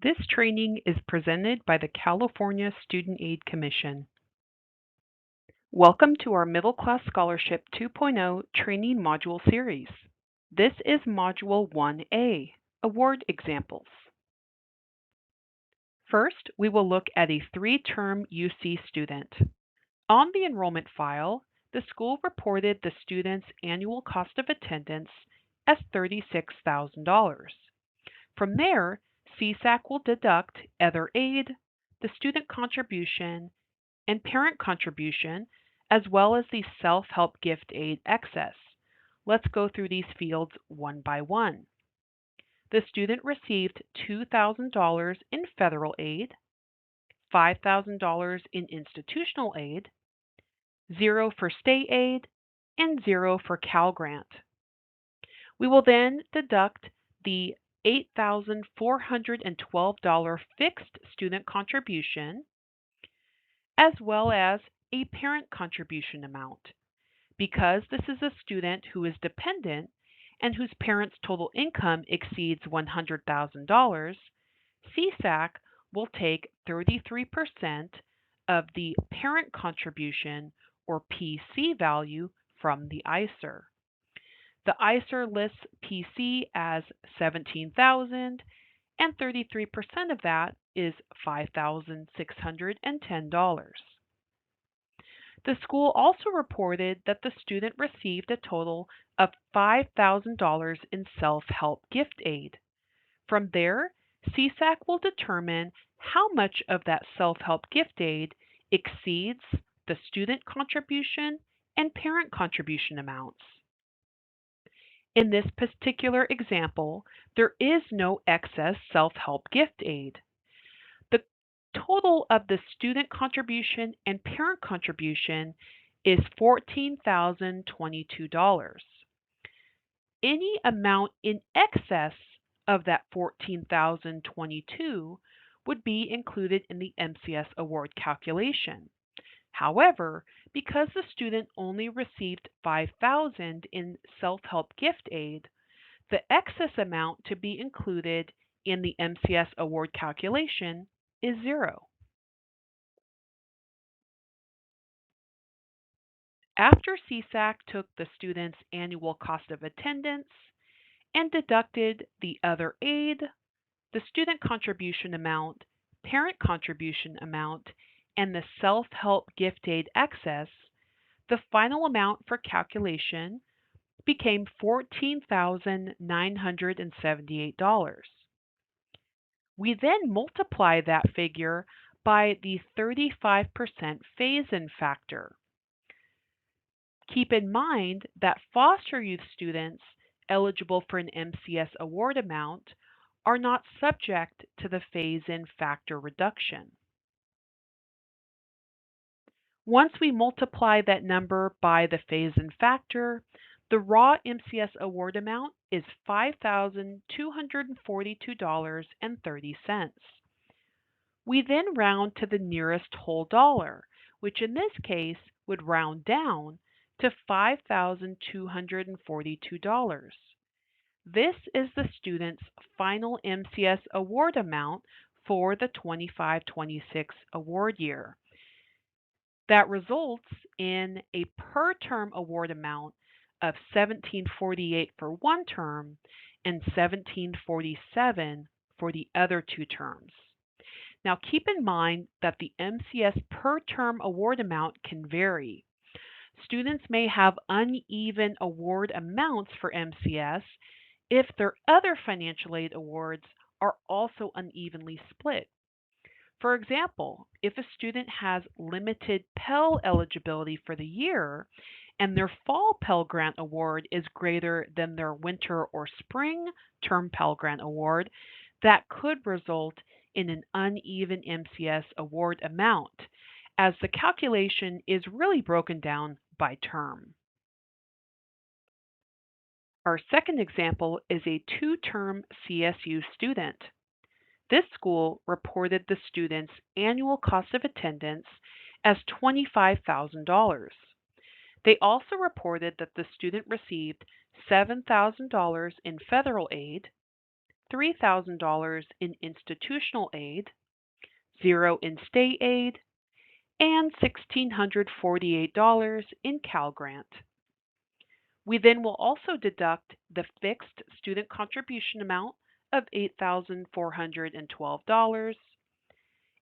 This training is presented by the California Student Aid Commission. Welcome to our Middle Class Scholarship 2.0 Training Module Series. This is Module 1A, Award Examples. First, we will look at a 3-term UC student. On the enrollment file, the school reported the student's annual cost of attendance as $36,000. From there, CSAC will deduct other aid, the student contribution, and parent contribution, as well as the self-help gift aid excess. Let's go through these fields one by one. The student received $2,000 in federal aid, $5,000 in institutional aid, 0 for state aid, and 0 for Cal Grant. We will then deduct the $8,412 fixed student contribution, as well as a parent contribution amount. Because this is a student who is dependent and whose parents' total income exceeds $100,000, CSAC will take 33% of the parent contribution, or PC value, from the ICER. The ICER lists PC as $17,000, and 33% of that is $5,610. The school also reported that the student received a total of $5,000 in self-help gift aid. From there, CSAC will determine how much of that self-help gift aid exceeds the student contribution and parent contribution amounts. In this particular example, there is no excess self-help gift aid. The total of the student contribution and parent contribution is $14,022. Any amount in excess of that $14,022 would be included in the MCS award calculation. However, because the student only received $5,000 in self-help gift aid, the excess amount to be included in the MCS award calculation is 0. After CSAC took the student's annual cost of attendance and deducted the other aid, the student contribution amount, parent contribution amount, and the self-help gift aid excess, the final amount for calculation became $14,978. We then multiply that figure by the 35% phase-in factor. Keep in mind that foster youth students eligible for an MCS award amount are not subject to the phase-in factor reduction. Once we multiply that number by the phase-in factor, the raw MCS award amount is $5,242.30. We then round to the nearest whole dollar, which in this case would round down to $5,242. This is the student's final MCS award amount for the 25-26 award year. That results in a per-term award amount of $1,748 for one term and $1,747 for the other two terms. Now keep in mind that the MCS per-term award amount can vary. Students may have uneven award amounts for MCS if their other financial aid awards are also unevenly split. For example, if a student has limited Pell eligibility for the year and their fall Pell Grant award is greater than their winter or spring term Pell Grant award, that could result in an uneven MCS award amount, as the calculation is really broken down by term. Our second example is a 2-term CSU student. This school reported the student's annual cost of attendance as $25,000. They also reported that the student received $7,000 in federal aid, $3,000 in institutional aid, 0 in state aid, and $1,648 in Cal Grant. We then will also deduct the fixed student contribution amount of $8,412.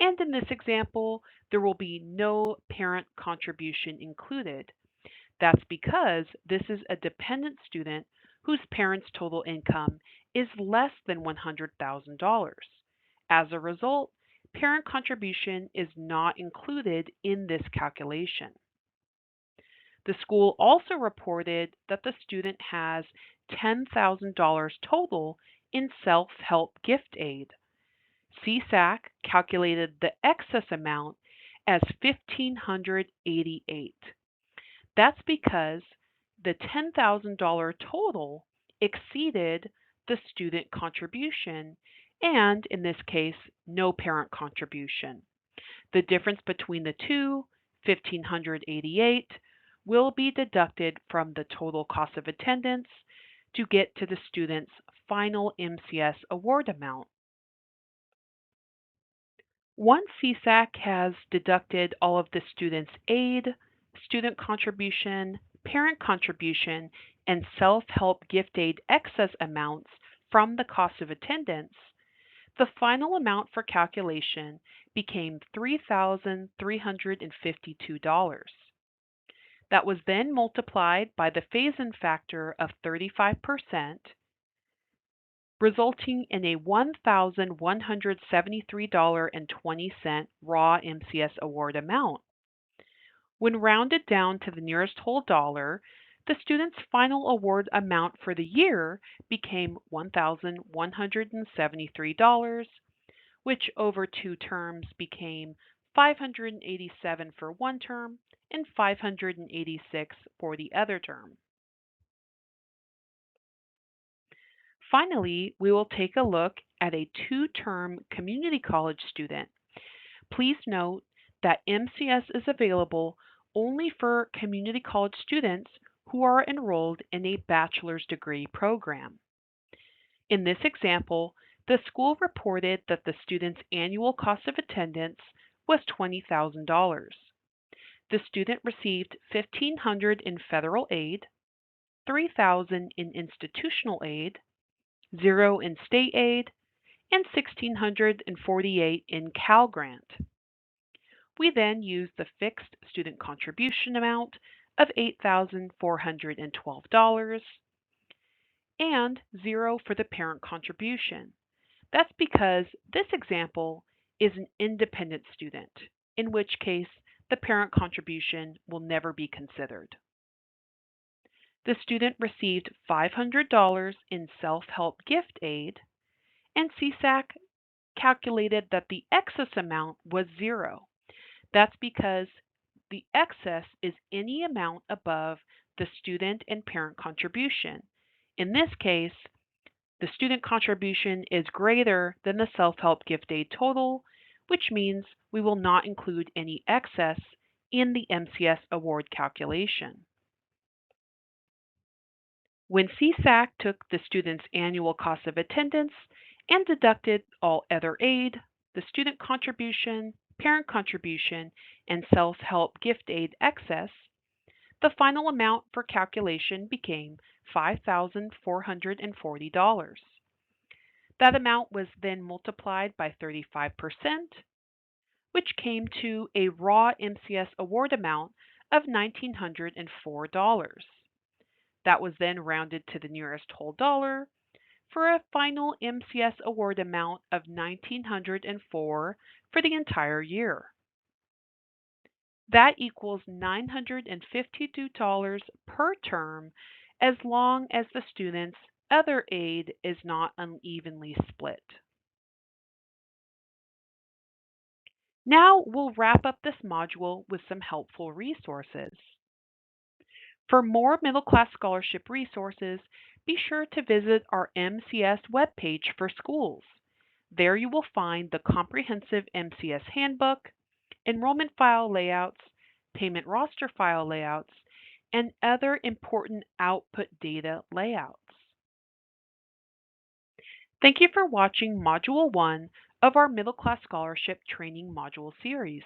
And in this example, there will be no parent contribution included. That's because this is a dependent student whose parents' total income is less than $100,000. As a result, parent contribution is not included in this calculation. The school also reported that the student has $10,000 total in self-help gift aid. CSAC calculated the excess amount as 1,588. That's because the $10,000 total exceeded the student contribution and, in this case, no parent contribution. The difference between the two, 1,588, will be deducted from the total cost of attendance to get to the student's final MCS award amount. Once CSAC has deducted all of the student's aid, student contribution, parent contribution, and self-help gift aid excess amounts from the cost of attendance, the final amount for calculation became $3,352. That was then multiplied by the phase-in factor of 35%, resulting in a $1,173.20 raw MCS award amount. When rounded down to the nearest whole dollar, the student's final award amount for the year became $1,173, which over 2 terms became $587 for one term and $586 for the other term. Finally, we will take a look at a 2-term community college student. Please note that MCS is available only for community college students who are enrolled in a bachelor's degree program. In this example, the school reported that the student's annual cost of attendance was $20,000. The student received $1,500 in federal aid, $3,000 in institutional aid, 0 in state aid, and $1,648 in Cal Grant. We then use the fixed student contribution amount of $8,412 and 0 for the parent contribution. That's because this example is an independent student, in which case the parent contribution will never be considered. The student received $500 in self-help gift aid, and CSAC calculated that the excess amount was 0. That's because the excess is any amount above the student and parent contribution. In this case, the student contribution is greater than the self-help gift aid total, which means we will not include any excess in the MCS award calculation. When CSAC took the student's annual cost of attendance and deducted all other aid, the student contribution, parent contribution, and self-help gift aid excess, the final amount for calculation became $5,440. That amount was then multiplied by 35%, which came to a raw MCS award amount of $1,904. That was then rounded to the nearest whole dollar for a final MCS award amount of $1,904 for the entire year. That equals $952 per term as long as the student's other aid is not unevenly split. Now we'll wrap up this module with some helpful resources. For more middle class scholarship resources, be sure to visit our MCS webpage for schools. There you will find the comprehensive MCS handbook, enrollment file layouts, payment roster file layouts, and other important output data layouts. Thank you for watching Module 1 of our Middle Class Scholarship Training Module series.